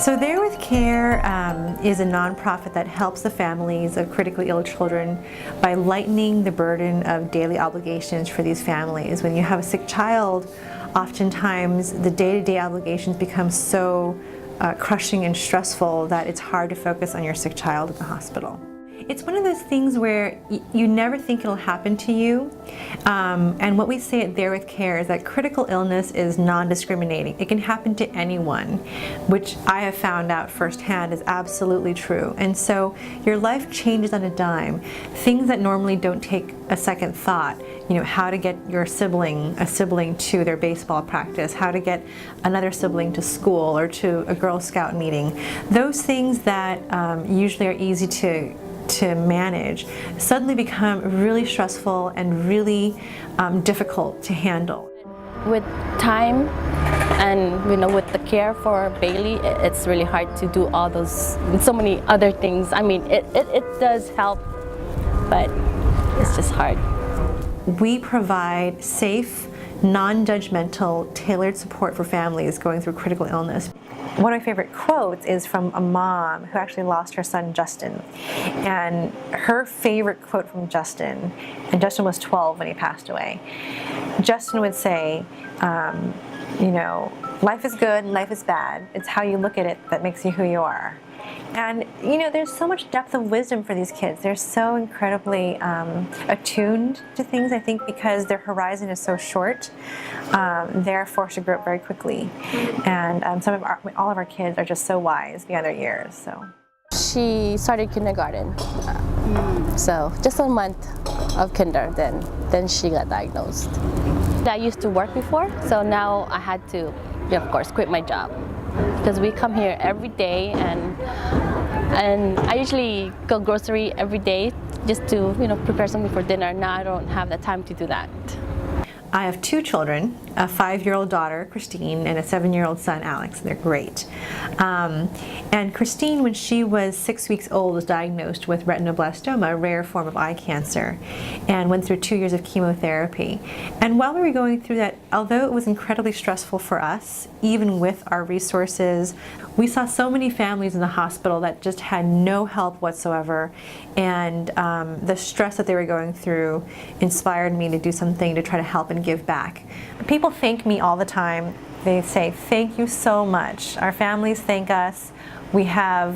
So There With Care is a nonprofit that helps the families of critically ill children by lightening the burden of daily obligations for these families. When you have a sick child, oftentimes the day-to-day obligations become so crushing and stressful that it's hard to focus on your sick child at the hospital. It's one of those things where you never think it'll happen to you, and what we say at There With Care is that critical illness is non-discriminating. It can happen to anyone, which I have found out firsthand is absolutely true. And so your life changes on a dime. Things that normally don't take a second thought, you know, how to get a sibling to their baseball practice, how to get another sibling to school or to a Girl Scout meeting, those things that usually are easy to manage suddenly become really stressful and really difficult to handle. With time and with the care for Bailey, it's really hard to do all those, so many other things. I mean, it does help, but it's just hard. We provide safe, non-judgmental, tailored support for families going through critical illness. One of my favorite quotes is from a mom who actually lost her son Justin. And her favorite quote from Justin, and Justin was 12 when he passed away, Justin would say, you know, life is good and life is bad. It's how you look at it that makes you who you are. And you know, there's so much depth of wisdom for these kids. They're so incredibly attuned to things, I think, because their horizon is so short. They're forced to grow up very quickly. And all of our kids are just so wise beyond their years. So she started kindergarten, so just a month of kinder, then she got diagnosed. I used to work before, so now I had to, of course, quit my job. Because we come here every day, and I usually go grocery every day just to prepare something for dinner. Now I don't have the time to do that. I have two children, a 5-year-old daughter, Christine, and a 7-year-old son, Alex. They're great. And Christine, when she was 6 weeks old, was diagnosed with retinoblastoma, a rare form of eye cancer, and went through 2 years of chemotherapy. And while we were going through that, although it was incredibly stressful for us, even with our resources, we saw so many families in the hospital that just had no help whatsoever, and the stress that they were going through inspired me to do something to try to help and give back. People thank me all the time. They say, thank you so much. Our families thank us. We have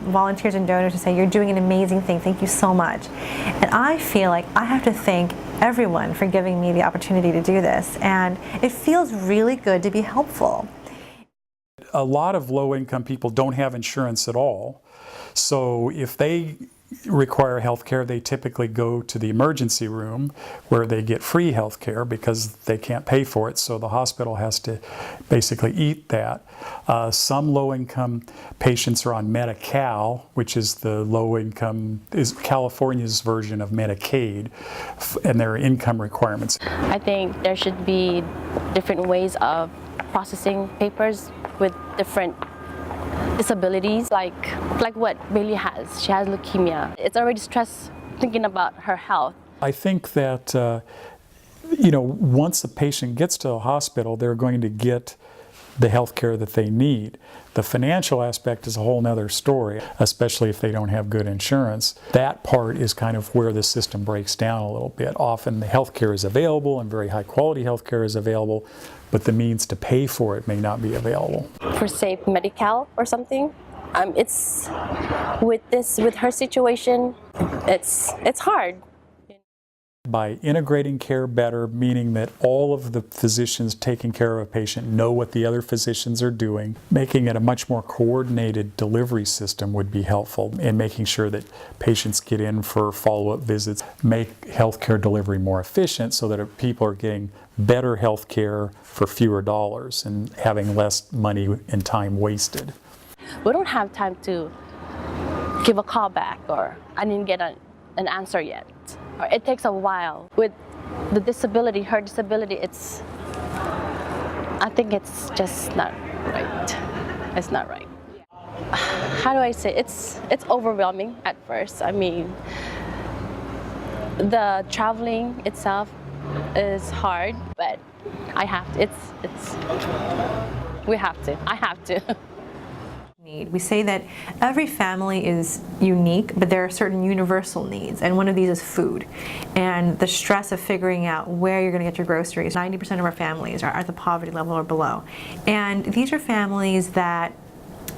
volunteers and donors who say, you're doing an amazing thing, thank you so much. And I feel like I have to thank everyone for giving me the opportunity to do this, and it feels really good to be helpful. A lot of low-income people don't have insurance at all, so if they require health care, they typically go to the emergency room where they get free health care because they can't pay for it, so the hospital has to basically eat that. Some low-income patients are on Medi-Cal, which is the is California's version of Medicaid, and there are income requirements. I think there should be different ways of processing papers with different disabilities, like what Bailey has. She has leukemia. It's already stress thinking about her health. I think that once a patient gets to a hospital, they're going to get the health care that they need. The financial aspect is a whole nother story, especially if they don't have good insurance. That part is kind of where the system breaks down a little bit. Often the health care is available and very high quality health care is available, but the means to pay for it may not be available. For say Medi-Cal or something, it's with her situation, it's hard. By integrating care better, meaning that all of the physicians taking care of a patient know what the other physicians are doing, making it a much more coordinated delivery system would be helpful in making sure that patients get in for follow-up visits, make healthcare delivery more efficient so that people are getting better health care for fewer dollars and having less money and time wasted. We don't have time to give a call back, or I didn't get an answer yet. It takes a while. With the disability, her disability, I think it's just not right. It's not right. How do I say? It's overwhelming at first. I mean, the traveling itself is hard, but I have to. I have to. We say that every family is unique, but there are certain universal needs, and one of these is food. And the stress of figuring out where you're going to get your groceries. 90% of our families are at the poverty level or below. And these are families that,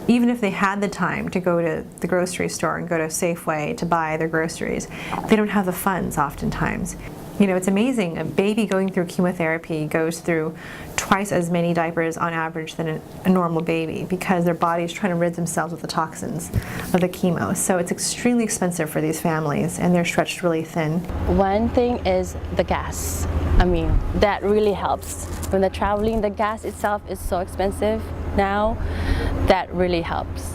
even if they had the time to go to the grocery store and go to Safeway to buy their groceries, they don't have the funds oftentimes. You know, it's amazing. A baby going through chemotherapy goes through twice as many diapers on average than a normal baby because their body is trying to rid themselves of the toxins of the chemo. So it's extremely expensive for these families, and they're stretched really thin. One thing is the gas. I mean, that really helps. When they're traveling, the gas itself is so expensive now. That really helps.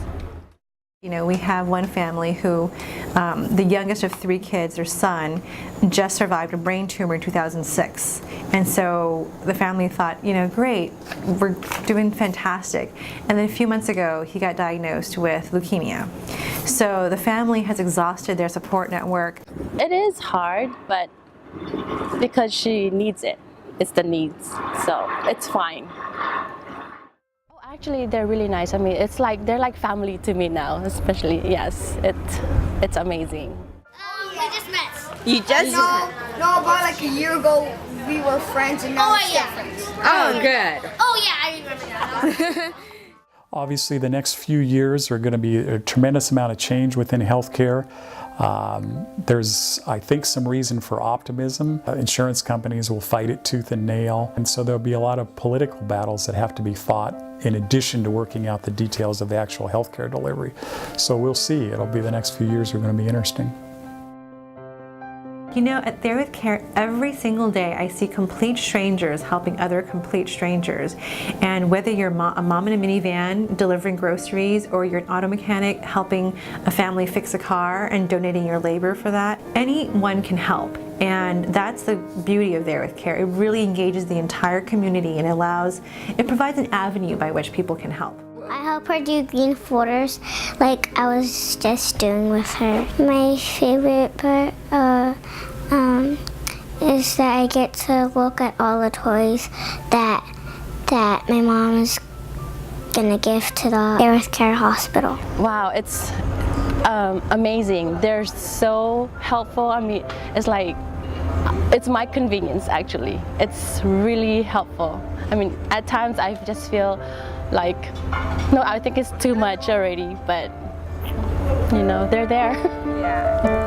You know, we have one family who, the youngest of 3 kids, their son, just survived a brain tumor in 2006. And so the family thought, you know, great, we're doing fantastic. And then a few months ago, he got diagnosed with leukemia. So the family has exhausted their support network. It is hard, but because she needs it, it's the needs, so it's fine. Actually, they're really nice. I mean, it's like they're like family to me now, especially. Yes, it's amazing. We just met. You just No, about like a year ago, we were friends and now we're still friends. Oh, good. Oh yeah, I remember that. Obviously, the next few years are going to be a tremendous amount of change within healthcare. There's, I think, some reason for optimism. Insurance companies will fight it tooth and nail, and so there'll be a lot of political battles that have to be fought in addition to working out the details of the actual healthcare delivery. So we'll see. It'll be the next few years are going to be interesting. You know, at There With Care, every single day I see complete strangers helping other complete strangers. And whether you're a mom in a minivan delivering groceries, or you're an auto mechanic helping a family fix a car and donating your labor for that, anyone can help. And that's the beauty of There With Care. It really engages the entire community and it provides an avenue by which people can help. I help her do green folders like I was just doing with her. My favorite part is that I get to look at all the toys that my mom is gonna give to the There With Care hospital. Wow, it's amazing. They're so helpful. I mean, it's like, it's my convenience actually. It's really helpful. I mean, at times I just feel like, no, I think it's too much already, but you know, they're there. Yeah.